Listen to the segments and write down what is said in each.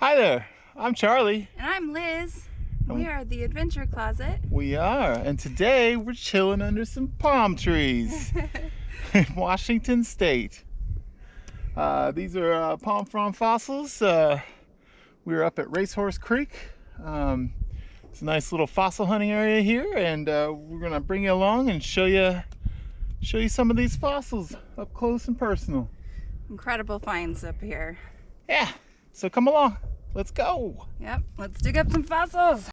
Hi there, I'm Charlie. And I'm Liz. We are the Adventure Closet. We are, and today we're chilling under some palm trees in Washington State. These are palm frond fossils. We're up at Racehorse Creek. It's a nice little fossil hunting area here, and we're gonna bring you along and show you some of these fossils up close and personal. Incredible finds up here. Yeah, so come along. Let's go. Yep, let's dig up some fossils.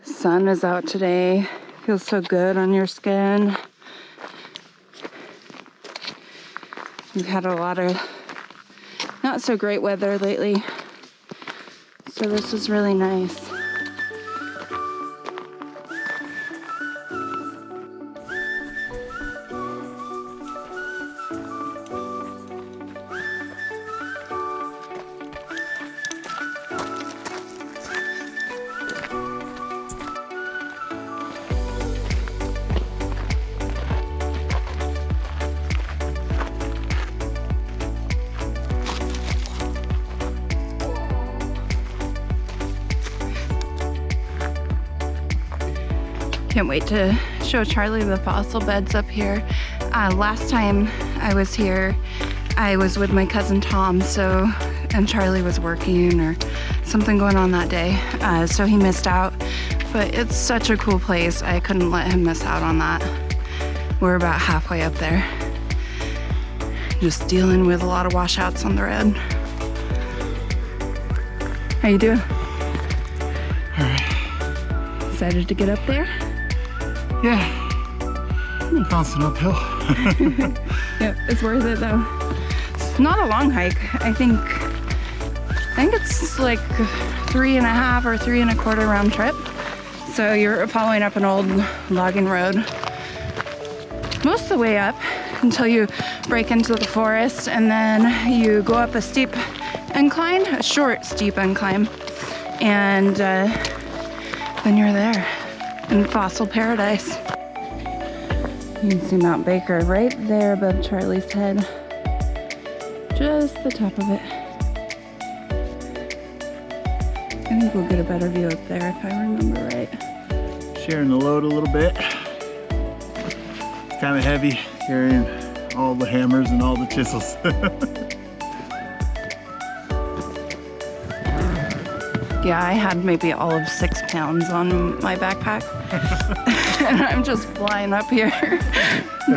Sun is out today. Feels so good on your skin. We've had a lot of not so great weather lately, so this is really nice. Can't wait to show Charlie the fossil beds up here. Last time I was here, I was with my cousin Tom, and Charlie was working or something going on that day, so he missed out. But it's such a cool place. I couldn't let him miss out on that. We're about halfway up there. Just dealing with a lot of washouts on the road. How you doing? All right. Excited to get up there? Yeah. Bouncing uphill. Yep, it's worth it though. It's not a long hike. I think it's like 3.5 or 3.25 round trip. So you're following up an old logging road most of the way up until you break into the forest, and then you go up a steep incline, a short steep incline, and then you're there in fossil paradise. You can see Mount Baker right there above Charlie's head. Just the top of it. I think we'll get a better view up there if I remember right. Sharing the load a little bit. It's kind of heavy carrying all the hammers and all the chisels. Yeah, I had maybe all of 6 pounds on my backpack. And I'm just flying up here.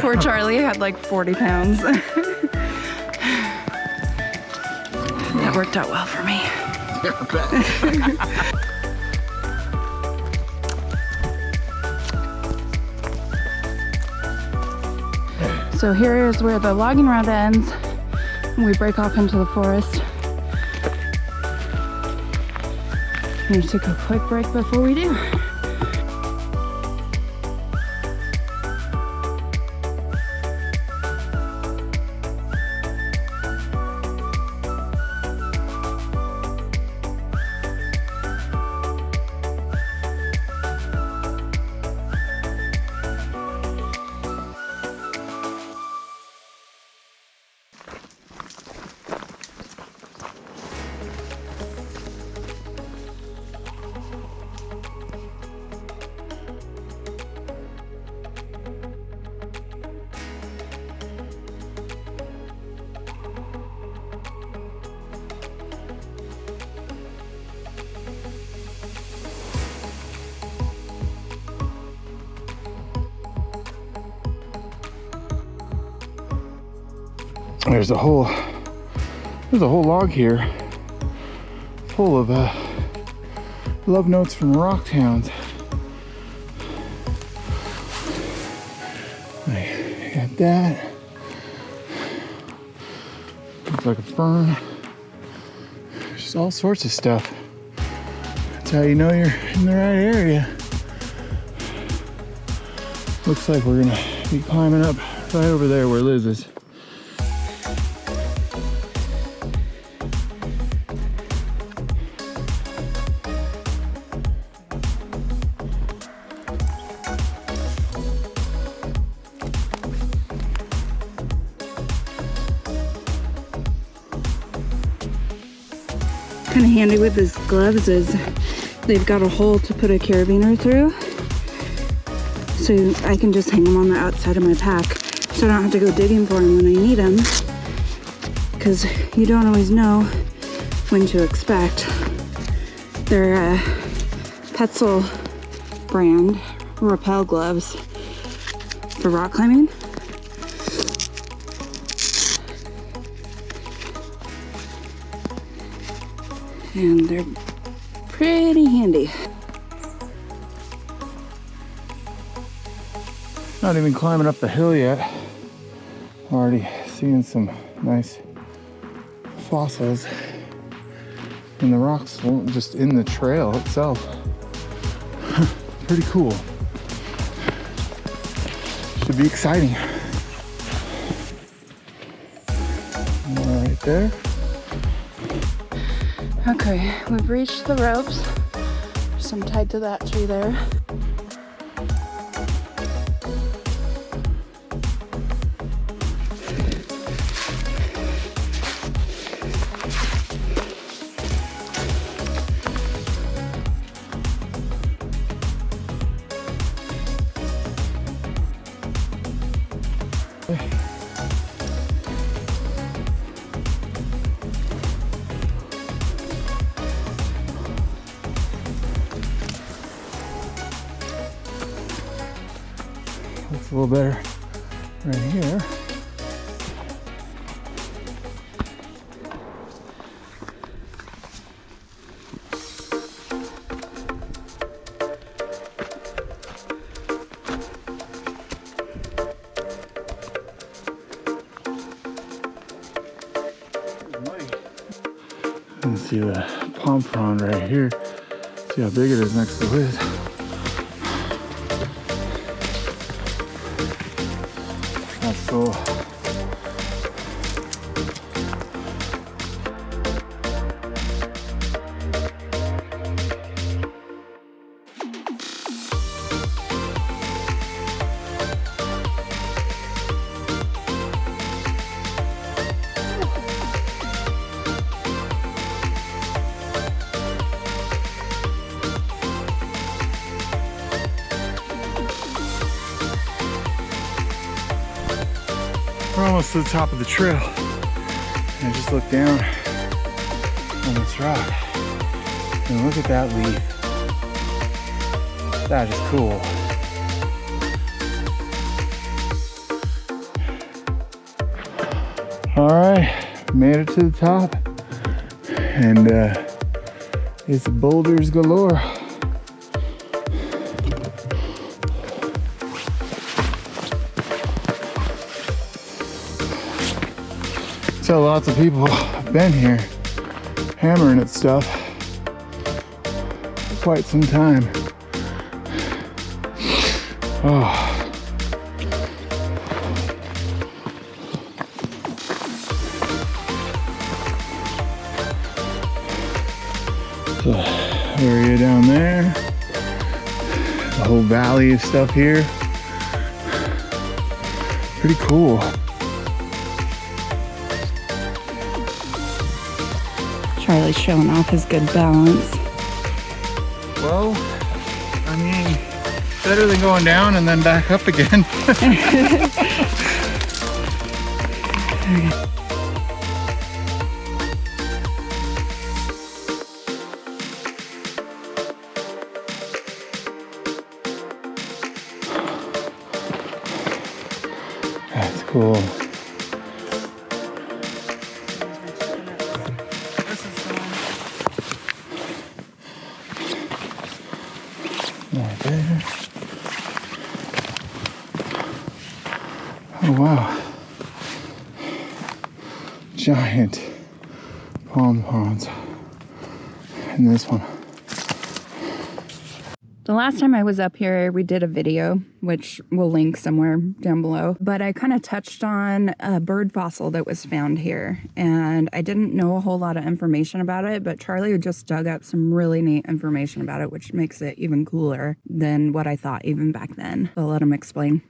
Poor Charlie had like 40 pounds. That worked out well for me. So here is where the logging route ends. And we break off into the forest. I'm gonna take a quick break before we do. There's a whole log here full of love notes from rock towns. I got that. Looks like a fern. Just all sorts of stuff. That's how you know you're in the right area. Looks like we're gonna be climbing up right over there where Liz is. Kind of handy with these gloves is they've got a hole to put a carabiner through, so I can just hang them on the outside of my pack, so I don't have to go digging for them when I need them, because you don't always know when to expect. They're Petzl brand rappel gloves for rock climbing. And they're pretty handy. Not even climbing up the hill yet. Already seeing some nice fossils in the rocks, just in the trail itself. Pretty cool. Should be exciting. All right there. Okay, we've reached the ropes. There's some tied to that tree there. Looks a little better right here. You can see the palm frond right here. See how big it is next to Liz. That's cool. We're almost to the top of the trail. And I just looked down on this rock. And look at that leaf. That is cool. All right, made it to the top. And it's boulders galore. So lots of people have been here hammering at stuff for quite some time. Oh. So, area down there, the whole valley of stuff here. Pretty cool. Charlie's showing off his good balance. Well, I mean, better than going down and then back up again. That's cool. Right there. Oh wow. Giant palm fronds in this one. The last time I was up here, we did a video, which we'll link somewhere down below. But I kind of touched on a bird fossil that was found here. And I didn't know a whole lot of information about it, but Charlie just dug up some really neat information about it, which makes it even cooler than what I thought even back then. I'll let him explain.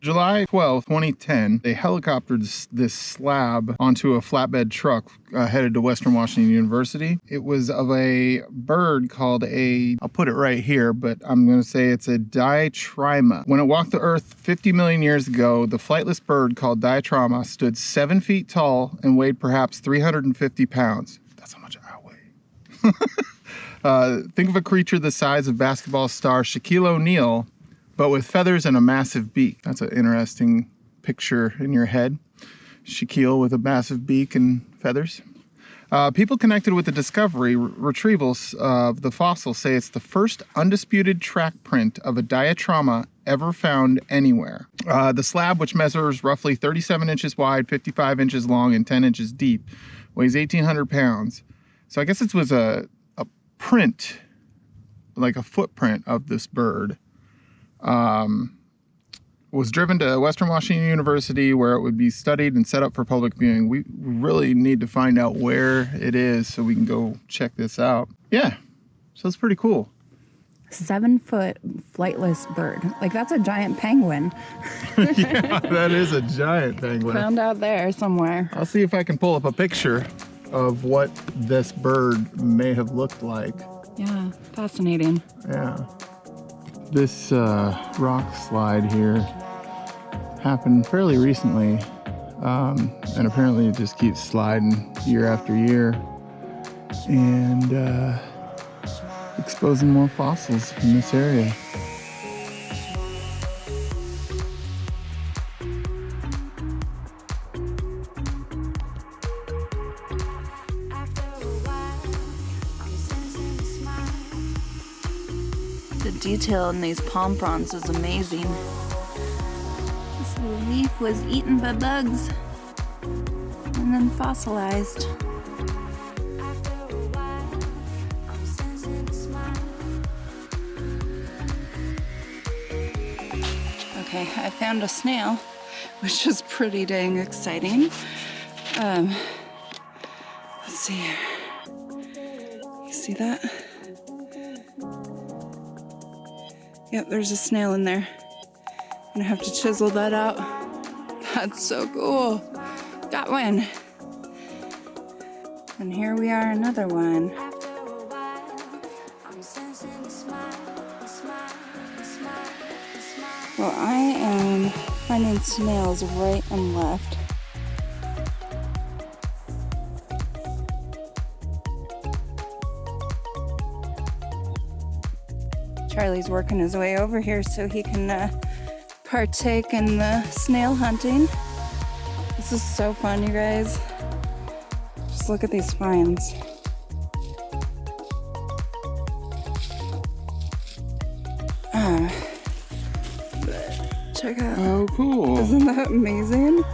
July 12, 2010, they helicoptered this slab onto a flatbed truck headed to Western Washington University. It was of a bird called I'll put it right here, but I'm going to say it's a diatrauma. When it walked the earth 50 million years ago, the flightless bird called diatrauma stood 7 feet tall and weighed perhaps 350 pounds. That's how much I weigh. Think of a creature the size of basketball star Shaquille O'Neal, but with feathers and a massive beak. That's an interesting picture in your head. Shaquille with a massive beak and feathers. People connected with the discovery, retrievals of the fossil say it's the first undisputed track print of a diatrauma ever found anywhere. The slab, which measures roughly 37 inches wide, 55 inches long, and 10 inches deep, weighs 1,800 pounds. So I guess it was a print, like a footprint of this bird. Was driven to Western Washington University, where it would be studied and set up for public viewing. We really need to find out where it is so we can go check this out. Yeah, so it's pretty cool. 7-foot flightless bird. Like, that's a giant penguin. Yeah, that is a giant penguin. Found out there somewhere. I'll see if I can pull up a picture of what this bird may have looked like. Yeah, fascinating. Yeah. This rock slide here happened fairly recently, and apparently it just keeps sliding year after year and exposing more fossils in this area. The detail in these palm fronds is amazing. This little leaf was eaten by bugs and then fossilized. Okay, I found a snail, which is pretty dang exciting. Let's see here. You see that? Yep, there's a snail in there. I'm gonna have to chisel that out. That's so cool. Got one. And here we are, another one. Well, I am finding snails right and left. Riley's working his way over here so he can partake in the snail hunting. This is so fun, you guys. Just look at these finds. Check out. Oh, cool. Isn't that amazing?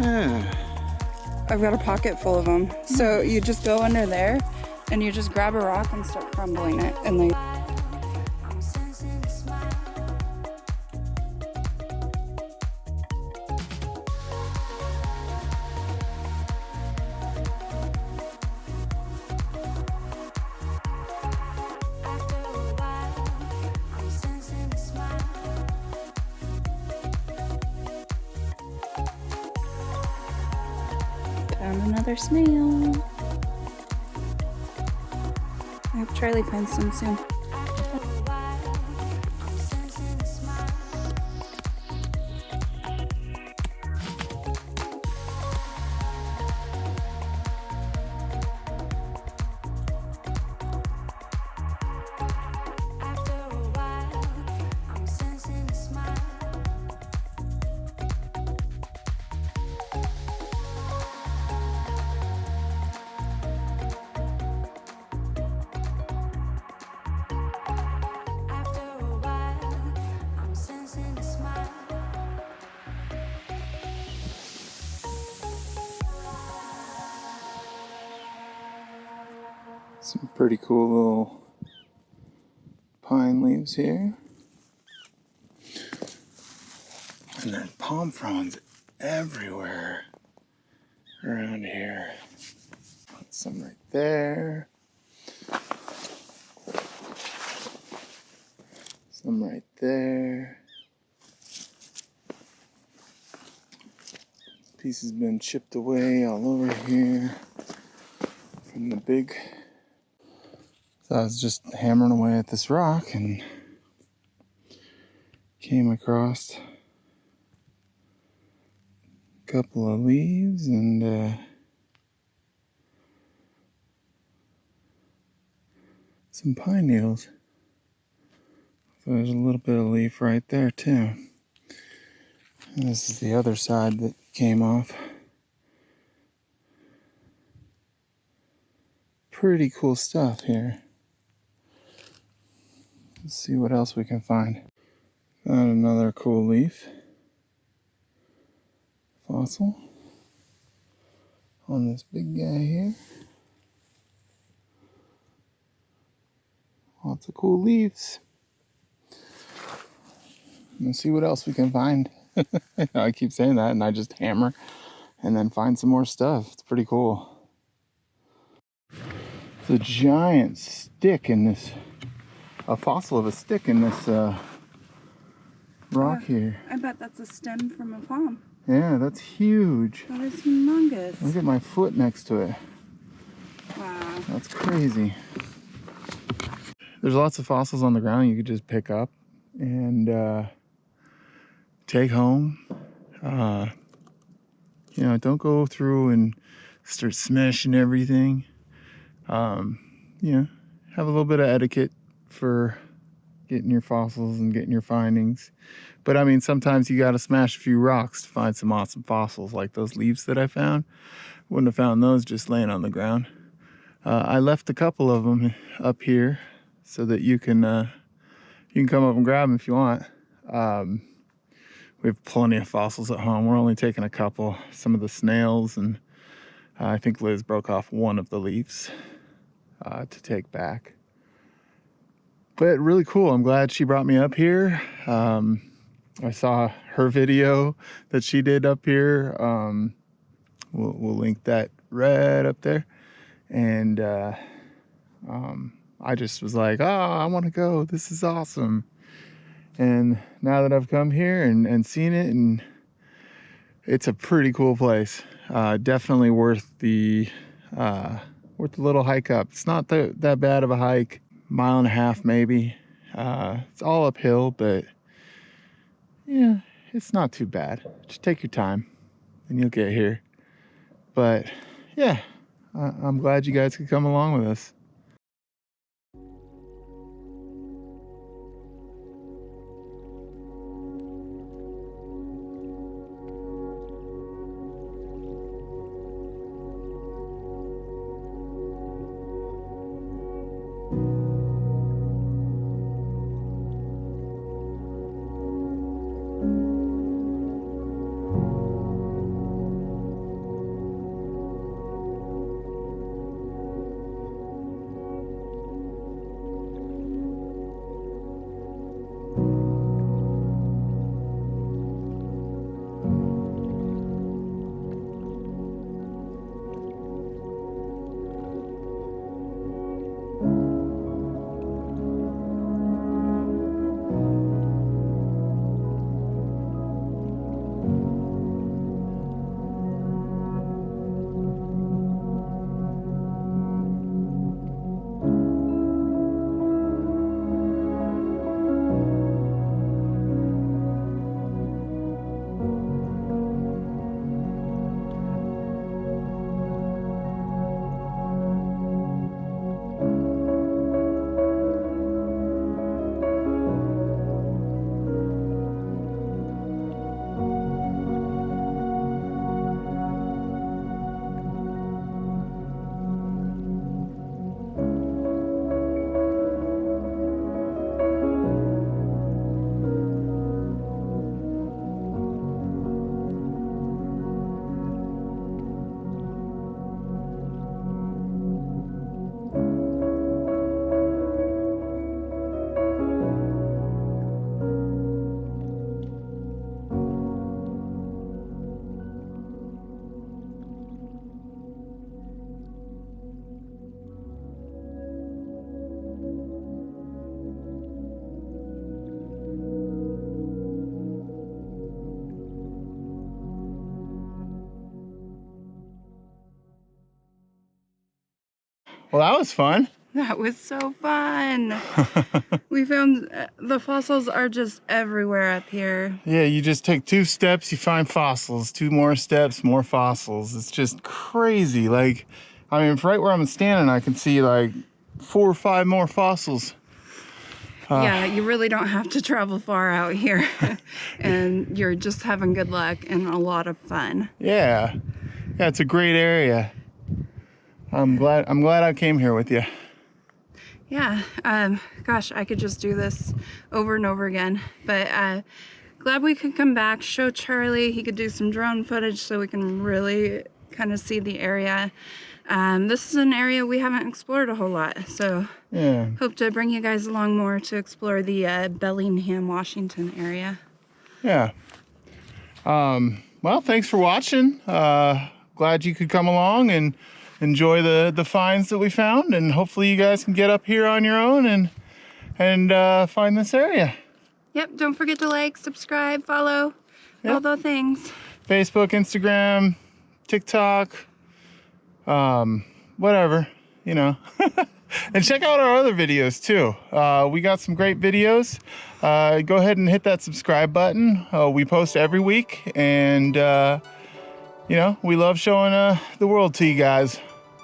Yeah. I've got a pocket full of them. So you just go under there and you just grab a rock and start crumbling it, and they found another snail. I hope Charlie finds some soon. Some pretty cool little pine leaves here. And then palm fronds everywhere around here. Some right there. Some right there. Piece has been chipped away all over here from the big. So I was just hammering away at this rock and came across a couple of leaves and some pine needles. So there's a little bit of leaf right there too. And this is the other side that came off. Pretty cool stuff here. Let's see what else we can find. Found another cool leaf. Fossil. On this big guy here. Lots of cool leaves. Let's see what else we can find. I keep saying that and I just hammer and then find some more stuff. It's pretty cool. It's a giant stick in this, a fossil of a stick in this rock here. I bet that's a stem from a palm. Yeah, that's huge. That is humongous. Look at my foot next to it. Wow. That's crazy. There's lots of fossils on the ground you could just pick up and take home. You know, don't go through and start smashing everything. You know, have a little bit of etiquette for getting your fossils and getting your findings. But I mean, sometimes you got to smash a few rocks to find some awesome fossils, like those leaves that I found. Wouldn't have found those just laying on the ground. I left a couple of them up here so that you can come up and grab them if you want. We have plenty of fossils at home. We're only taking a couple, some of the snails, and I think Liz broke off one of the leaves to take back. But really cool. I'm glad she brought me up here. I saw her video that she did up here. We'll link that right up there. And I just was like, oh, I want to go. This is awesome. And now that I've come here and seen it, and it's a pretty cool place. Definitely worth the little hike up. It's not that bad of a hike. Mile and a half maybe. It's all uphill, but yeah, it's not too bad. Just take your time and you'll get here. But yeah, I'm glad you guys could come along with us. Well, that was fun. That was so fun. We found the fossils are just everywhere up here. Yeah, you just take 2 steps, you find fossils. 2 more steps, more fossils. It's just crazy. Like, I mean, right where I'm standing, I can see like 4 or 5 more fossils. Yeah, you really don't have to travel far out here. And you're just having good luck and a lot of fun. Yeah. Yeah, it's a great area. I'm glad I came here with you. Yeah, gosh, I could just do this over and over again. But glad we could come back, show Charlie. He could do some drone footage so we can really kind of see the area. This is an area we haven't explored a whole lot, so Yeah. hope to bring you guys along more to explore the Bellingham, Washington area. Yeah. Well, thanks for watching. Glad you could come along and enjoy the finds that we found, and hopefully you guys can get up here on your own and find this area. Yep, don't forget to like, subscribe, follow, all the things. Facebook, Instagram, TikTok, whatever, you know. And check out our other videos too. We got some great videos. Go ahead and hit that subscribe button. We post every week, and you know, we love showing the world to you guys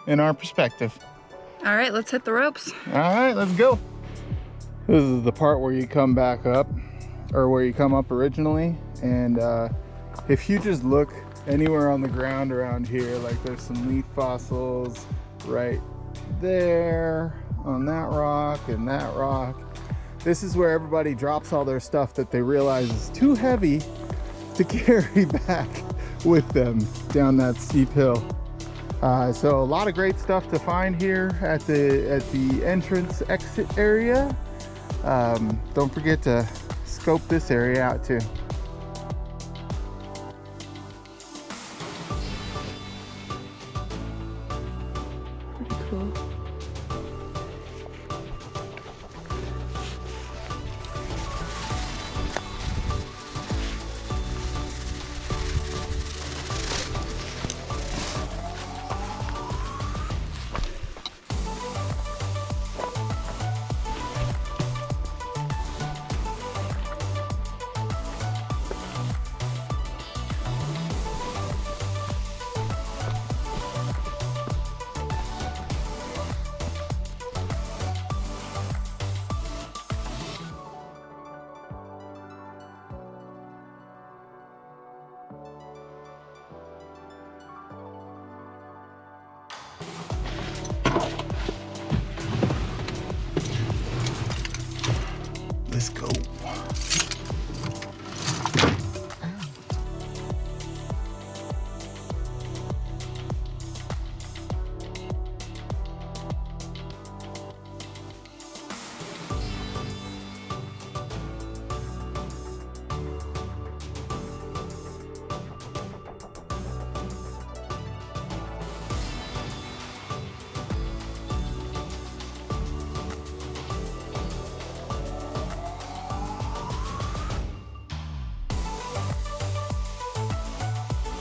in our perspective. All right, let's hit the ropes. All right, let's go. This is the part where you come back up, or where you come up originally, and if you just look anywhere on the ground around here, like there's some leaf fossils right there on that rock and that rock. This is where everybody drops all their stuff that they realize is too heavy to carry back with them down that steep hill. So a lot of great stuff to find here at the entrance exit area. Don't forget to scope this area out too. Pretty cool. Let's go.